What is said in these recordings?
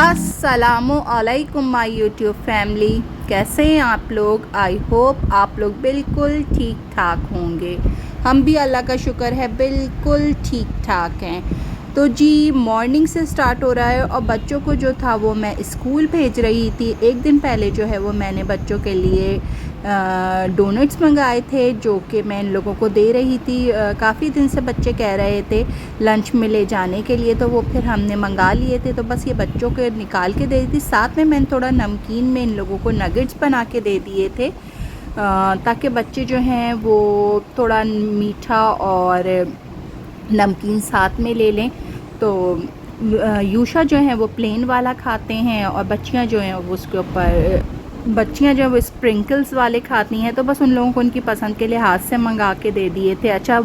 अस्सलामुअलैकुम my YouTube family, कैसे हैं आप लोग। आई होप आप लोग बिल्कुल ठीक ठाक होंगे। हम भी अल्लाह का शुक्र है बिल्कुल ठीक ठाक हैं। तो जी मॉर्निंग से स्टार्ट हो रहा है और बच्चों को जो था वो मैं स्कूल भेज रही थी। एक दिन पहले जो है वो मैंने बच्चों के लिए डोनट्स मंगाए थे जो कि मैं इन लोगों को दे रही थी। काफ़ी दिन से बच्चे कह रहे थे लंच में ले जाने के लिए, तो वो फिर हमने मंगा लिए थे। तो बस ये बच्चों के निकाल के दे दी थी। साथ में मैंने थोड़ा नमकीन में इन लोगों को नगेट्स बना के दे दिए थे ताकि बच्चे जो हैं वो थोड़ा मीठा और नमकीन साथ में ले लें। तो यूशा जो है वो प्लेन वाला खाते हैं और बच्चियां जो हैं वो उसके ऊपर वो स्प्रिंकल्स वाले खाती हैं। तो बस उन लोगों को उनकी पसंद के लिहाज से मंगा के दे दिए थे। अच्छा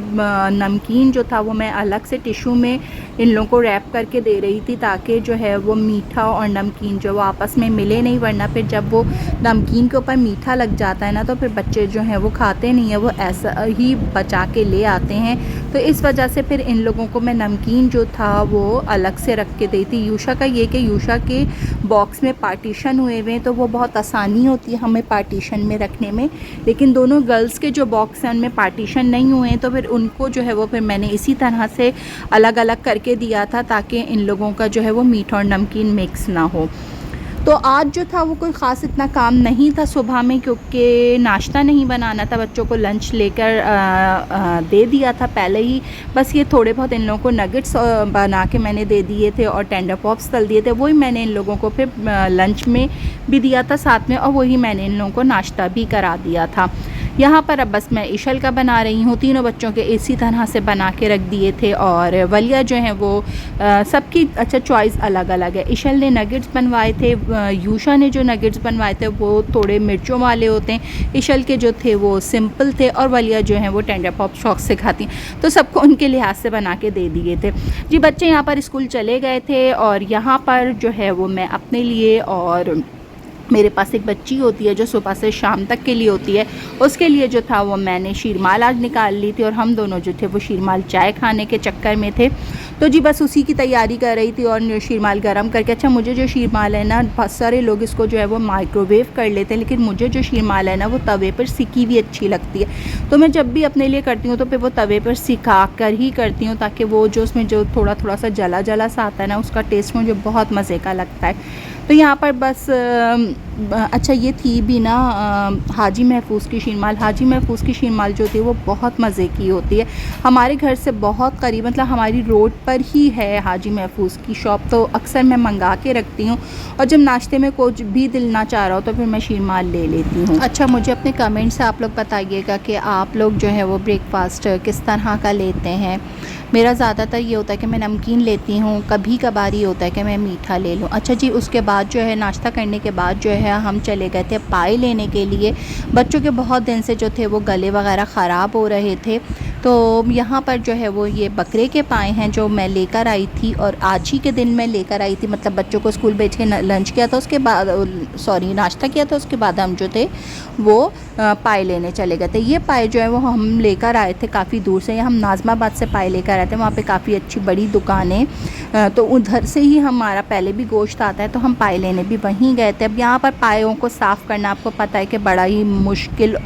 नमकीन जो था वो मैं अलग से टिशू में इन लोगों को रैप करके दे रही थी ताकि जो है वो मीठा और नमकीन जो वो आपस में मिले नहीं, वरना फिर जब वो नमकीन के ऊपर मीठा लग जाता है ना तो फिर बच्चे जो हैं वो खाते नहीं हैं, वो ऐसा ही बचा के ले आते हैं। तो इस वजह से फिर इन लोगों को मैं नमकीन जो था वो अलग से रख के दी थी। यूशा का ये कि यूशा के बॉक्स में पार्टीशन हुए हुए हैं तो वो बहुत आसानी होती है हमें पार्टीशन में रखने में, लेकिन दोनों गर्ल्स के जो बॉक्स हैं उनमें पार्टीशन नहीं हुए हैं। तो फिर उनको जो है वो फिर मैंने इसी तरह से अलग अलग करके दिया था ताकि इन लोगों का जो है वो मीठा और नमकीन मिक्स ना हो। तो आज जो था वो कोई ख़ास इतना काम नहीं था सुबह में, क्योंकि नाश्ता नहीं बनाना था। बच्चों को लंच लेकर दे दिया था पहले ही। बस ये थोड़े बहुत इन लोगों को नगेट्स बना के मैंने दे दिए थे और टेंडर पॉप्स तल दिए थे। वही मैंने इन लोगों को फिर लंच में भी दिया था साथ में, और वही मैंने इन लोगों को नाश्ता भी करा दिया था। यहाँ पर अब बस मैं इशल का बना रही हूँ। तीनों बच्चों के इसी तरह से बना के रख दिए थे। और वलिया जो है वो सबकी अच्छा चॉइस अलग अलग है। इशल ने नगेट्स बनवाए थे, यूशा ने जो नगेट्स बनवाए थे वो थोड़े मिर्चों वाले होते हैं। इशल के जो थे वो सिंपल थे और वलिया जो है वो टेंडर पॉप शौक से खाती, तो सबको उनके लिहाज से बना के दे दिए थे। जी बच्चे यहाँ पर स्कूल चले गए थे और यहाँ पर जो है वो मैं अपने लिए, और मेरे पास एक बच्ची होती है जो सुबह से शाम तक के लिए होती है, उसके लिए जो था वो मैंने शीरमाल आज निकाल ली थी। और हम दोनों जो थे वो शीरमाल चाय खाने के चक्कर में थे, तो जी बस उसी की तैयारी कर रही थी और शीरमाल गरम करके। अच्छा मुझे जो शीरमाल है ना, बहुत सारे लोग इसको जो है वो माइक्रोवेव कर लेते हैं, लेकिन मुझे जो शीरमाल है ना वो तवे पर सिकी हुई अच्छी लगती है। तो मैं जब भी अपने लिए करती हूँ तो फिर वो तवे पर सिका कर ही करती हूँ, ताकि वो जो उसमें जो थोड़ा थोड़ा सा जला जला सा आता है ना, उसका टेस्ट मुझे बहुत मज़े का लगता है। तो यहाँ पर बस अच्छा ये थी भी ना हाजी महफूज की शीरमाल। हाजी महफूज की शीरमाल जो थी वो बहुत मज़े की होती है। हमारे घर से बहुत करीब, मतलब हमारी रोड पर ही है हाजी महफूज की शॉप, तो अक्सर मैं मंगा के रखती हूँ और जब नाश्ते में कुछ भी दिल ना चाह रहा हो तो फिर मैं शीरमाल ले लेती हूँ। अच्छा मुझे अपने कमेंट से आप लोग बताइएगा कि आप लोग जो है वो ब्रेकफास्ट किस तरह का लेते हैं। मेरा ज़्यादातर ये होता है कि मैं नमकीन लेती हूँ, कभी कभार ये होता है कि मैं मीठा ले लूँ। अच्छा जी उसके बाद जो है नाश्ता करने के बाद जो है हम चले गए थे पाए लेने के लिए। बच्चों के बहुत दिन से जो थे वो गले वगैरह ख़राब हो रहे थे, तो यहाँ पर जो है वो ये बकरे के पाए हैं जो मैं लेकर आई थी, और आज ही के दिन मैं लेकर आई थी। मतलब बच्चों को स्कूल भेज के लंच किया था, उसके बाद नाश्ता किया था, उसके बाद हम जो थे वो पाए लेने चले गए थे। ये पाए जो है वो हम लेकर आए थे काफ़ी दूर से, हम नाज़माबाद से पाए लेकर आए थे। वहाँ पे काफ़ी अच्छी बड़ी दुकानें, तो उधर से ही हमारा पहले भी गोश्त आता है, तो हम पाए लेने भी वहीं गए थे। अब यहाँ पर पायों को साफ़ करना आपको पता है कि बड़ा ही मुश्किल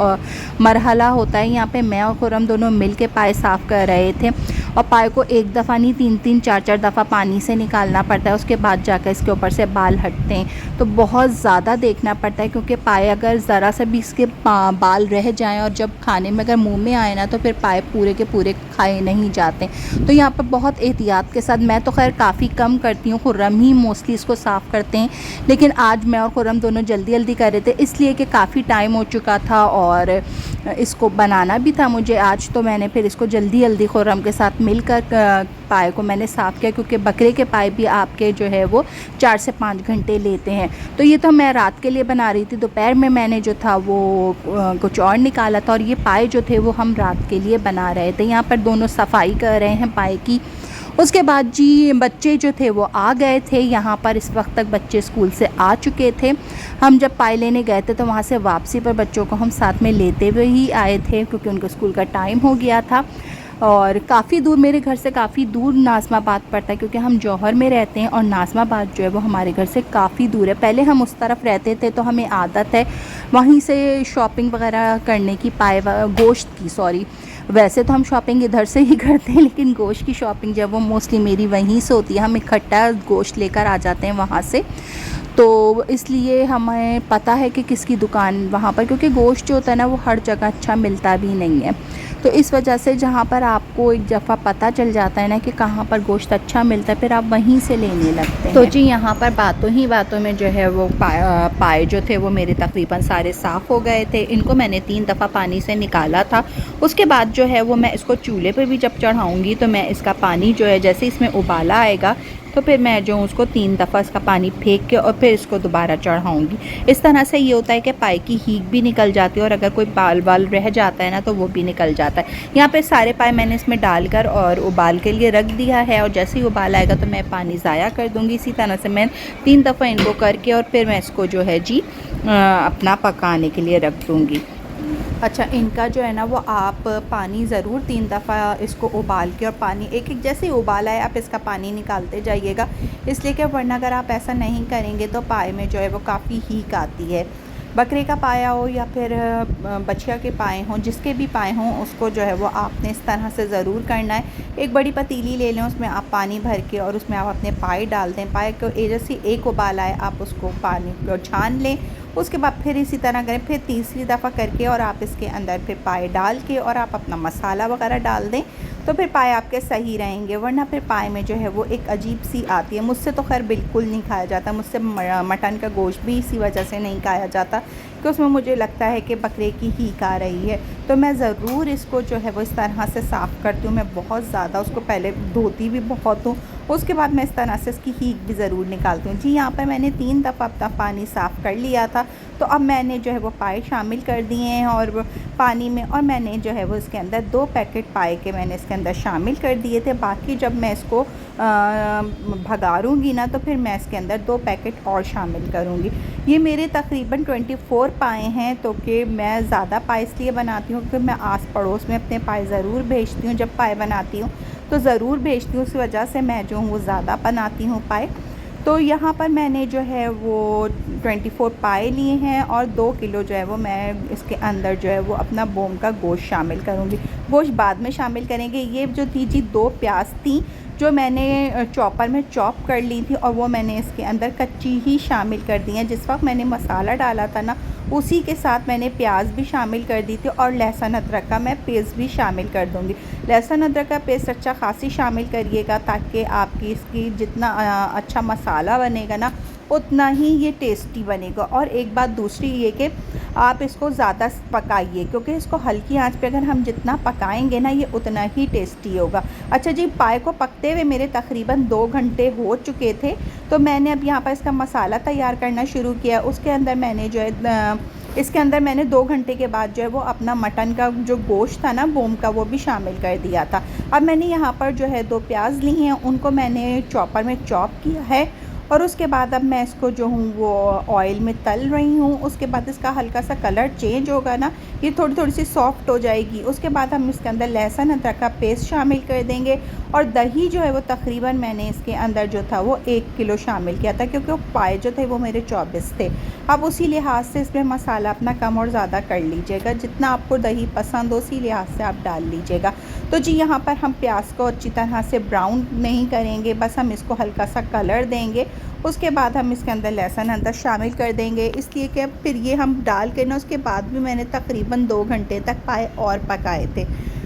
मरहला होता है। यहाँ पे मैं और खुरम दोनों मिल के पाए साफ़ कर रहे थे, और पाए को एक दफ़ा नहीं 3-3 4-4 दफ़ा पानी से निकालना पड़ता है, उसके बाद जाकर इसके ऊपर से बाल हटते हैं। तो बहुत ज़्यादा देखना पड़ता है, क्योंकि पाए अगर ज़रा सा भी इसके बाल रह जाएं और जब खाने में अगर मुंह में आए ना तो फिर पाए पूरे के पूरे खाए नहीं जाते। तो यहाँ पर बहुत एहतियात के साथ, मैं तो खैर काफ़ी कम करती हूँ, खुर्रम ही मोस्टली इसको साफ़ करते हैं, लेकिन आज मैं और खुर्रम दोनों जल्दी जल्दी कर रहे थे इसलिए कि काफ़ी टाइम हो चुका था और इसको बनाना भी था मुझे आज। तो मैंने फिर इसको जल्दी जल्दी खुर्रम के साथ मिलकर पाए को मैंने साफ़ किया, क्योंकि बकरे के पाए भी आपके जो है वो 4 से 5 घंटे लेते हैं। तो ये तो मैं रात के लिए बना रही थी, दोपहर में मैंने जो था वो कुछ और निकाला था, और ये पाए जो थे वो हम रात के लिए बना रहे थे। यहाँ पर दोनों सफाई कर रहे हैं पाए की। उसके बाद जी बच्चे जो थे वो आ गए थे। यहाँ पर इस वक्त तक बच्चे स्कूल से आ चुके थे। हम जब पाए लेने गए थे तो वहाँ से वापसी पर बच्चों को हम साथ में लेते हुए ही आए थे, क्योंकि उनके स्कूल का टाइम हो गया था। और काफ़ी दूर, मेरे घर से काफ़ी दूर नाज़िमाबाद पड़ता है, क्योंकि हम जौहर में रहते हैं और नाज़िमाबाद जो है वो हमारे घर से काफ़ी दूर है। पहले हम उस तरफ रहते थे तो हमें आदत है वहीं से शॉपिंग वगैरह करने की, गोश्त की, सॉरी। वैसे तो हम शॉपिंग इधर से ही करते हैं, लेकिन गोश्त की शॉपिंग जब वो मोस्टली मेरी वहीं से होती है, हम इकट्ठा गोश्त लेकर आ जाते हैं वहाँ से। तो इसलिए हमें पता है कि किसकी दुकान वहाँ पर, क्योंकि गोश्त जो होता है ना वो हर जगह अच्छा मिलता भी नहीं है। तो इस वजह से जहाँ पर आपको एक दफ़ा पता चल जाता है ना कि कहाँ पर गोश्त अच्छा मिलता है, फिर आप वहीं से लेने लगते हैं। तो जी यहाँ पर बातों ही बातों में जो है वो पाए जो थे वो मेरे तकरीबन सारे साफ़ हो गए थे। इनको मैंने 3 दफ़ा पानी से निकाला था। उसके बाद जो है वो मैं इसको चूल्हे पे भी जब चढ़ाऊँगी तो मैं इसका पानी जो है, जैसे इसमें उबाला आएगा तो फिर मैं जो उसको 3 दफ़ा इसका पानी फेंक के और फिर इसको दोबारा चढ़ाऊँगी। इस तरह से ये होता है कि पाए की हींग भी निकल जाती है और अगर कोई बाल वाल रह जाता है ना तो वो भी निकल जाता है। यहाँ पे सारे पाए मैंने इसमें डालकर और उबाल के लिए रख दिया है, और जैसे ही उबाल आएगा तो मैं पानी ज़ाया कर दूँगी। इसी तरह से मैं 3 दफ़ा इनको करके और फिर मैं इसको जो है जी अपना पकाने के लिए रख दूँगी। अच्छा, इनका जो है ना वो आप पानी ज़रूर 3 दफ़ा इसको उबाल के, और पानी एक एक जैसे ही उबाल आए आप इसका पानी निकालते जाइएगा, इसलिए कि वरना अगर आप ऐसा नहीं करेंगे तो पाए में जो है वो काफ़ी हीक आती है। बकरे का पाया हो या फिर बछिया के पाए हों, जिसके भी पाए हों, उसको जो है वो आपने इस तरह से ज़रूर करना है। एक बड़ी पतीली ले लें, उसमें आप पानी भर के और उसमें आप अपने पाए डाल दें। पाए को जैसे एक उबाल आए आप उसको पानी को छान लें। उसके बाद फिर इसी तरह करें, फिर तीसरी दफ़ा करके और आप इसके अंदर फिर पाए डाल के और आप अपना मसाला वगैरह डाल दें, तो फिर पाए आपके सही रहेंगे। वरना फिर पाए में जो है वो एक अजीब सी आती है। मुझसे तो खैर बिल्कुल नहीं खाया जाता, मुझसे मटन का गोश्त भी इसी वजह से नहीं खाया जाता कि उसमें मुझे लगता है कि बकरे की हीक आ रही है। तो मैं ज़रूर इसको जो है वो इस तरह से साफ़ करती हूँ। मैं बहुत ज़्यादा उसको पहले धोती भी बहुत हूँ, उसके बाद मैं इस तरह से इसकी हीक भी ज़रूर निकालती हूँ। जी यहाँ पर मैंने 3 दफ़ा अपना पानी साफ़ कर लिया था। तो अब मैंने जो है वो पाए शामिल कर दिए हैं और पानी में, और मैंने जो है वो इसके अंदर 2 पैकेट पाए के मैंने इसके अंदर शामिल कर दिए थे। बाकी जब मैं इसको भगारूँगी ना तो फिर मैं इसके अंदर 2 पैकेट और शामिल करूँगी। ये मेरे तकरीबन 24 पाए हैं, तो कि मैं ज़्यादा पाए इसलिए बनाती हूँ क्योंकि मैं आस पड़ोस में अपने पाए ज़रूर भेजती हूँ। जब पाए बनाती हूँ तो ज़रूर भेजती हूँ, उस वजह से मैं जो हूँ वो ज़्यादा बनाती हूँ पाए। तो यहाँ पर मैंने जो है वो 24 पाए लिए हैं और 2 किलो जो है वो मैं इसके अंदर जो है वो अपना बोम का गोश्त शामिल करूँगी। गोश्त बाद में शामिल करेंगे। ये जो थी जी 2 प्याज थी जो मैंने चॉपर में चॉप कर ली थी और वो मैंने इसके अंदर कच्ची ही शामिल कर दी हैं। जिस वक्त मैंने मसाला डाला था ना उसी के साथ मैंने प्याज भी शामिल कर दी थी और लहसुन अदरक का मैं पेस्ट भी शामिल कर दूँगी। लहसुन अदरक का पेस्ट अच्छा खासी शामिल करिएगा ताकि आपकी इसकी जितना अच्छा मसाला बनेगा ना उतना ही ये टेस्टी बनेगा। और एक बात दूसरी ये कि आप इसको ज़्यादा पकाइए, क्योंकि इसको हल्की आंच पे अगर हम जितना पकाएंगे ना ये उतना ही टेस्टी होगा। अच्छा जी, पाए को पकते हुए मेरे तकरीबन 2 घंटे हो चुके थे, तो मैंने अब यहाँ पर इसका मसाला तैयार करना शुरू किया। उसके अंदर मैंने जो है इसके अंदर मैंने 2 घंटे के बाद जो है वो अपना मटन का जो गोश्त था ना बोम का वो भी शामिल कर दिया था। अब मैंने यहाँ पर जो है 2 प्याज ली हैं, उनको मैंने चॉपर में चॉप किया है और उसके बाद अब मैं इसको जो हूँ वो ऑयल में तल रही हूँ। उसके बाद इसका हल्का सा कलर चेंज होगा ना, ये थोड़ी थोड़ी सी सॉफ्ट हो जाएगी। उसके बाद हम इसके अंदर लहसुन अदरक का पेस्ट शामिल कर देंगे और दही जो है वो तकरीबन मैंने इसके अंदर जो था वो 1 किलो शामिल किया था, क्योंकि वो पाए जो थे वो मेरे 24 थे। अब उसी लिहाज से इसमें मसाला अपना कम और ज़्यादा कर लीजिएगा, जितना आपको दही पसंद हो उसी लिहाज से आप डाल लीजिएगा। तो जी यहाँ पर हम प्याज को अच्छी तरह से ब्राउन नहीं करेंगे, बस हम इसको हल्का सा कलर देंगे। उसके बाद हम इसके अंदर लहसुन अदरक शामिल कर देंगे, इसलिए कि फिर ये हम डाल के ना उसके बाद भी मैंने तकरीबन 2 घंटे तक पाए और पकाए थे।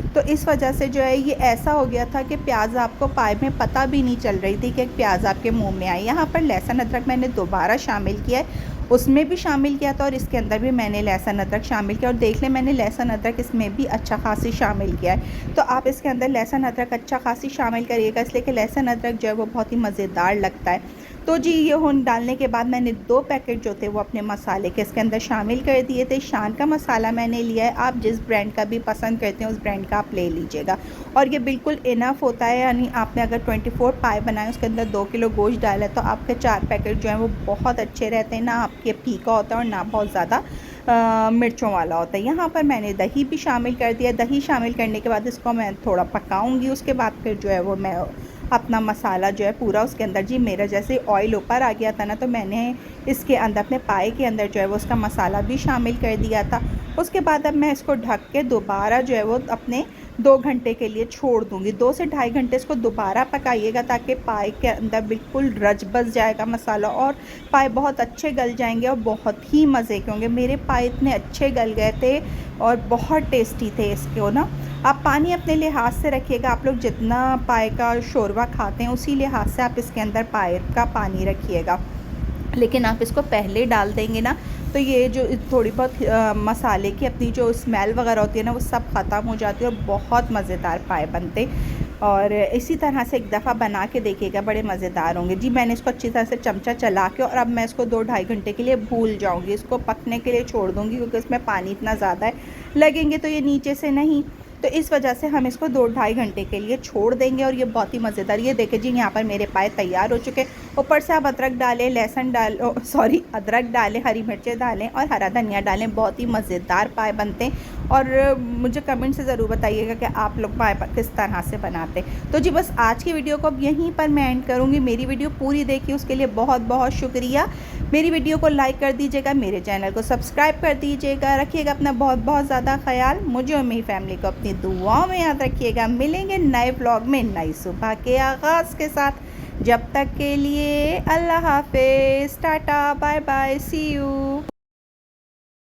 तो इस वजह से जो है ये ऐसा हो गया था कि प्याज आपको पाए में पता भी नहीं चल रही थी कि प्याज आपके मुंह में आई। यहाँ पर लहसुन अदरक मैंने दोबारा शामिल किया है, उसमें भी शामिल किया था और इसके अंदर भी मैंने लहसुन अदरक शामिल किया। और देख लें मैंने लहसुन अदरक इसमें भी अच्छा खासी शामिल किया है। तो आप इसके अंदर लहसुन अदरक अच्छा खासी शामिल करिएगा, इसलिए कि लहसुन अदरक जो है वो बहुत ही मज़ेदार लगता है। तो जी ये होन डालने के बाद मैंने 2 पैकेट जो थे वो अपने मसाले के इसके अंदर शामिल कर दिए थे। शान का मसाला मैंने लिया है, आप जिस ब्रांड का भी पसंद करते हैं उस ब्रांड का आप ले लीजिएगा और ये बिल्कुल इनफ होता है। यानी आपने अगर 24 पाए बनाए उसके अंदर 2 किलो गोश्त डाला है तो आपके 4 पैकेट जो हैं वो बहुत अच्छे रहते हैं, ना आपके फीका होता है और ना बहुत ज़्यादा मिर्चों वाला होता है। यहाँ पर मैंने दही भी शामिल कर दिया। दही शामिल करने के बाद इसको मैं थोड़ा पकाऊंगी। उसके बाद फिर जो है वो मैं अपना मसाला जो है पूरा उसके अंदर, जी मेरा जैसे ऑयल ऊपर आ गया था ना, तो मैंने इसके अंदर अपने पाए के अंदर जो है वो उसका मसाला भी शामिल कर दिया था। उसके बाद अब मैं इसको ढक के दोबारा जो है वो अपने 2 घंटे के लिए छोड़ दूँगी। 2 से ढाई घंटे इसको दोबारा पकाइएगा ताकि पाए के अंदर बिल्कुल रच बस जाएगा मसाला और पाए बहुत अच्छे गल जाएंगे और बहुत ही मज़े के होंगे। मेरे पाए इतने अच्छे गल गए थे और बहुत टेस्टी थे इसको ना। आप पानी अपने लिहाज से रखिएगा। आप लोग जितना पाए का शोरबा खाते हैं उसी लिहाज से आप इसके अंदर पाए का पानी रखिएगा। लेकिन आप इसको पहले डाल देंगे ना तो ये जो थोड़ी बहुत मसाले की अपनी जो स्मेल वगैरह होती है ना वो सब ख़त्म हो जाती है और बहुत मज़ेदार पाए बनते। और इसी तरह से एक दफ़ा बना के देखिएगा, बड़े मज़ेदार होंगे। जी मैंने इसको अच्छी तरह से चमचा चला के और अब मैं इसको 2 ढाई घंटे के लिए भूल जाऊंगी। इसको पकने के लिए छोड़ दूंगी क्योंकि इसमें पानी इतना ज़्यादा है, लगेंगे तो ये नीचे से नहीं, तो इस वजह से हम इसको 2 ढाई घंटे के लिए छोड़ देंगे। और ये बहुत ही मज़ेदार, ये देखें जी यहाँ पर मेरे पाए तैयार हो चुके। ऊपर से आप अदरक डालें, लहसुन अदरक डालें, हरी मिर्चें डालें और हरा धनिया डालें। बहुत ही मज़ेदार पाए बनते हैं। और मुझे कमेंट से ज़रूर बताइएगा कि आप लोग पाए किस तरह से बनाते हैं। तो जी बस आज की वीडियो को अब यहीं पर मैं एंड करूँगी। मेरी वीडियो पूरी देखी उसके लिए बहुत बहुत शुक्रिया। मेरी वीडियो को लाइक कर दीजिएगा, मेरे चैनल को सब्सक्राइब कर दीजिएगा। रखिएगा अपना बहुत बहुत ज़्यादा ख्याल। मुझे और मेरी फैमिली को अपनी दुआओं में याद रखिएगा। मिलेंगे नए व्लॉग में नई सुबह के आगाज़ के साथ। जब तक के लिए अल्लाह हाफिज़, tata, bye bye, see you.